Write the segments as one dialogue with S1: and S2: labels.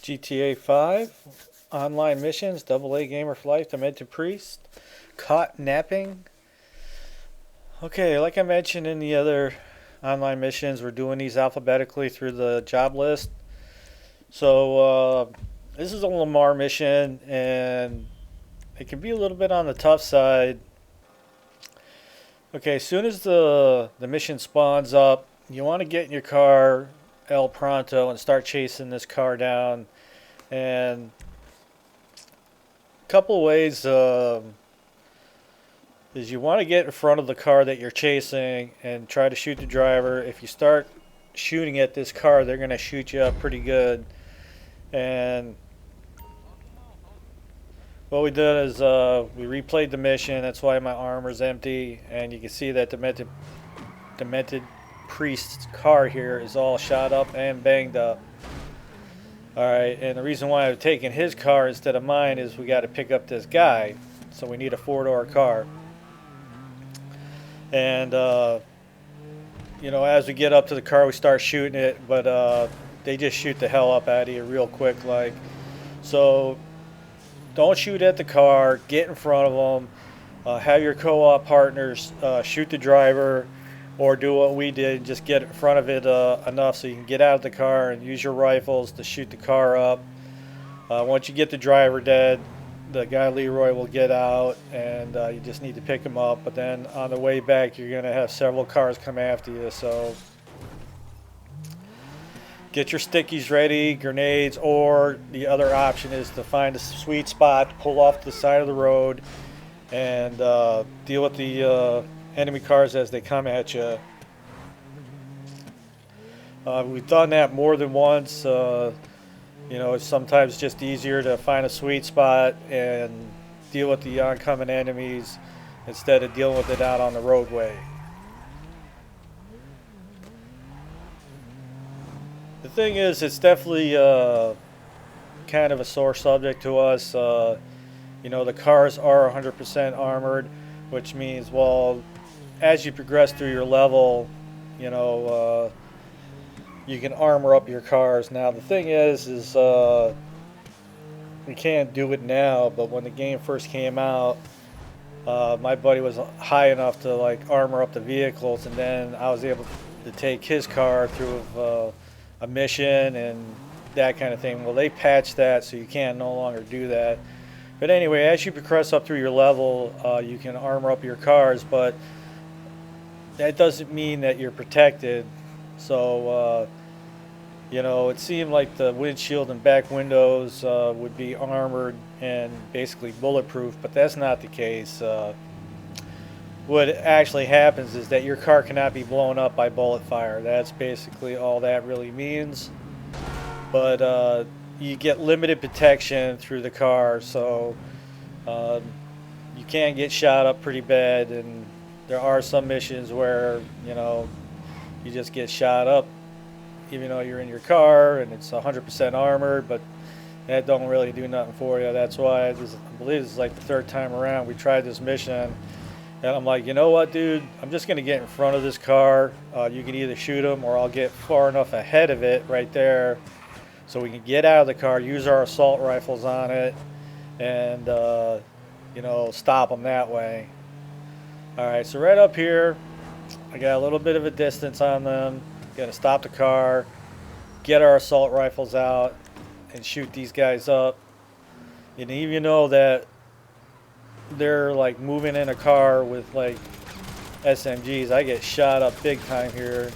S1: GTA 5, online missions, AA Gamer for Life, Demented Priest, caught napping. Okay, like I mentioned in the other online missions, we're doing these alphabetically through the job list. So this is a Lamar mission, and it can be a little bit on the tough side. Okay, as soon as the mission spawns up, you want to get in your car, El Pronto, and start chasing this car down. And a couple of ways is you want to get in front of the car that you're chasing and try to shoot the driver. If you start shooting at this car, they're going to shoot you up pretty good. And what we did is we replayed the mission. That's why my armor's empty, and you can see that demented priest's car here is all shot up and banged up. Alright, and the reason why I've taken his car instead of mine is we got to pick up this guy, so we need a four-door car. And as we get up to the car, we start shooting it, but they just shoot the hell up out of you real quick, like. So don't shoot at the car, get in front of them, have your co-op partners shoot the driver, or do what we did, just get in front of it enough so you can get out of the car and use your rifles to shoot the car up. Once you get the driver dead, the guy Leroy will get out, and you just need to pick him up. But then on the way back, you're going to have several cars come after you, so get your stickies ready, grenades, or the other option is to find a sweet spot, pull off to the side of the road, and deal with the enemy cars as they come at you. We've done that more than once. It's sometimes just easier to find a sweet spot and deal with the oncoming enemies instead of dealing with it out on the roadway. The thing is, it's definitely kind of a sore subject to us. The cars are 100% armored, which means, well, as you progress through your level, you can armor up your cars. Now, the thing is we can't do it now, but when the game first came out, my buddy was high enough to armor up the vehicles, and then I was able to take his car through a mission and that kind of thing. Well, they patched that, so you can no longer do that. But anyway, as you progress up through your level, you can armor up your cars, but that doesn't mean that you're protected. So, it seemed like the windshield and back windows would be armored and basically bulletproof, but that's not the case. What actually happens is that your car cannot be blown up by bullet fire. That's basically all that really means. But you get limited protection through the car, so you can get shot up pretty bad, and there are some missions where you just get shot up even though you're in your car and it's 100% armored, but that don't really do nothing for you. That's why I believe this is like the third time around we tried this mission, and I'm like, you know what, dude, I'm just gonna get in front of this car. You can either shoot them, or I'll get far enough ahead of it right there so we can get out of the car, use our assault rifles on it, and stop them that way. Alright, so right up here, I got a little bit of a distance on them. Gonna stop the car, get our assault rifles out, and shoot these guys up. And even though that they're moving in a car with SMGs, I get shot up big time here.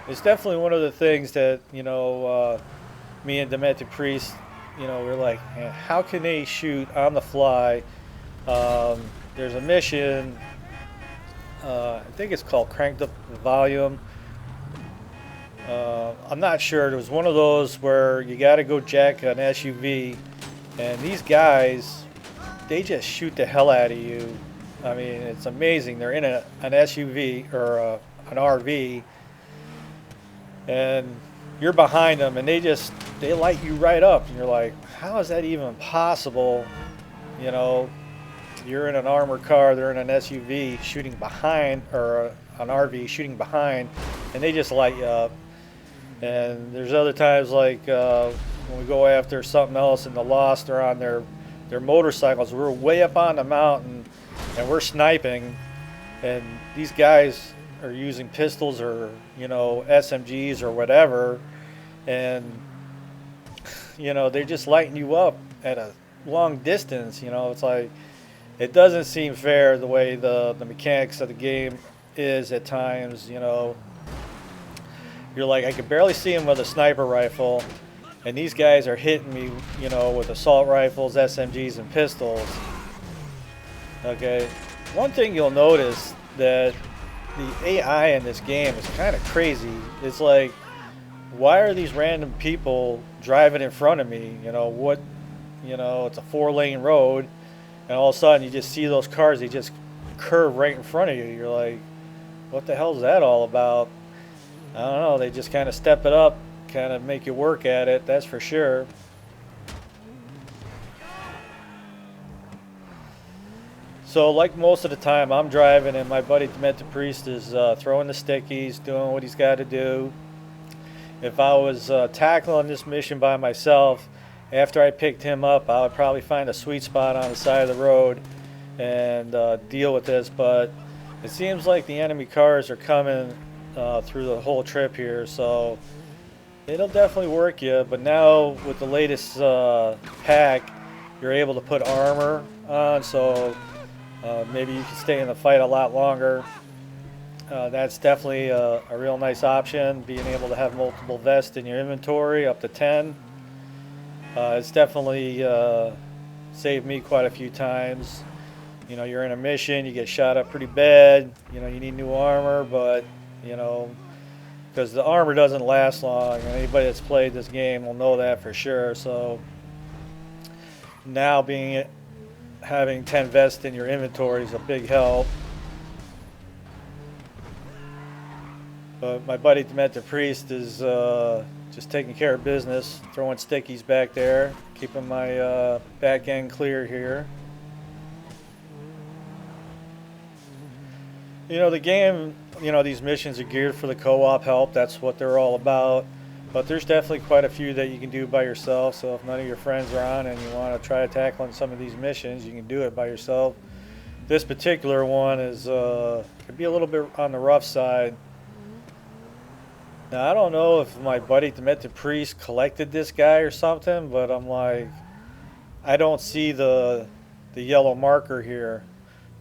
S1: It's definitely one of the things that me and Demented Priest, we're like, man, how can they shoot on the fly? There's a mission, I think it's called Cranked Up the Volume. I'm not sure. It was one of those where you got to go jack an SUV, and these guys, they just shoot the hell out of you. I mean, it's amazing. They're in an SUV or an RV, and you're behind them, and they light you right up, and you're like, how is that even possible? You're in an armored car, they're in an SUV shooting behind, or an RV shooting behind, and they just light you up. And there's other times like when we go after something else and the Lost are on their motorcycles. We're way up on the mountain and we're sniping, and these guys are using pistols or SMGs or whatever, and they're just lighting you up at a long distance. It's like it doesn't seem fair the way the mechanics of the game is at times. You're like, I could barely see him with a sniper rifle, and these guys are hitting me, with assault rifles, SMGs, and pistols. Okay, one thing you'll notice that the AI in this game is kind of crazy. It's like, why are these random people driving in front of me? It's a 4-lane road, and all of a sudden you just see those cars, they just curve right in front of you. You're like, what the hell is that all about? I don't know, they just kind of step it up, kind of make you work at it, that's for sure. So like most of the time I'm driving and my buddy Demented Priest is throwing the stickies, doing what he's got to do. If I was tackling this mission by myself, after I picked him up, I would probably find a sweet spot on the side of the road and deal with this, but it seems like the enemy cars are coming through the whole trip here, so it'll definitely work you. But now with the latest pack, you're able to put armor on, so maybe you can stay in the fight a lot longer. That's definitely a real nice option, being able to have multiple vests in your inventory, up to 10. It's definitely saved me quite a few times. You're in a mission, you get shot up pretty bad, you need new armor, but because the armor doesn't last long, and anybody that's played this game will know that for sure. So now having 10 vests in your inventory is a big help. But my buddy Demented Priest is just taking care of business, throwing stickies back there, keeping my back end clear here. The game, these missions are geared for the co-op help. That's what they're all about. But there's definitely quite a few that you can do by yourself. So if none of your friends are on and you want to try tackling some of these missions, you can do it by yourself. This particular one is could be a little bit on the rough side. Now, I don't know if my buddy Demented Priest collected this guy or something, but I'm like, I don't see the yellow marker here.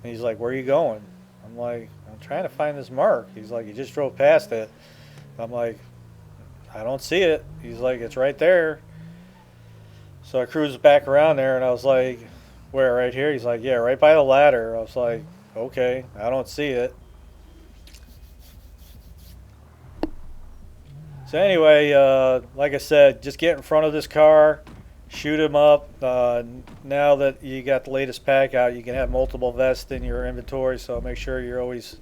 S1: And he's like, where are you going? I'm like, I'm trying to find this mark. He's like, you just drove past it. I'm like, I don't see it. He's like, it's right there. So I cruised back around there and I was like, where, right here? He's like, yeah, right by the ladder. I was like, okay, I don't see it. So anyway, like I said, just get in front of this car, shoot him up. Now that you got the latest pack out, you can have multiple vests in your inventory, so make sure you're always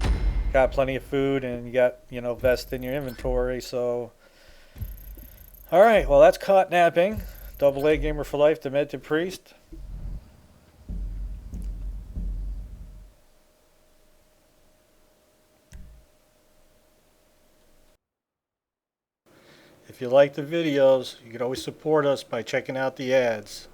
S1: got plenty of food and you got, vests in your inventory. So, all right, well, that's Caught Napping. AA Gamer for Life, Demented Priest. If you like the videos, you can always support us by checking out the ads.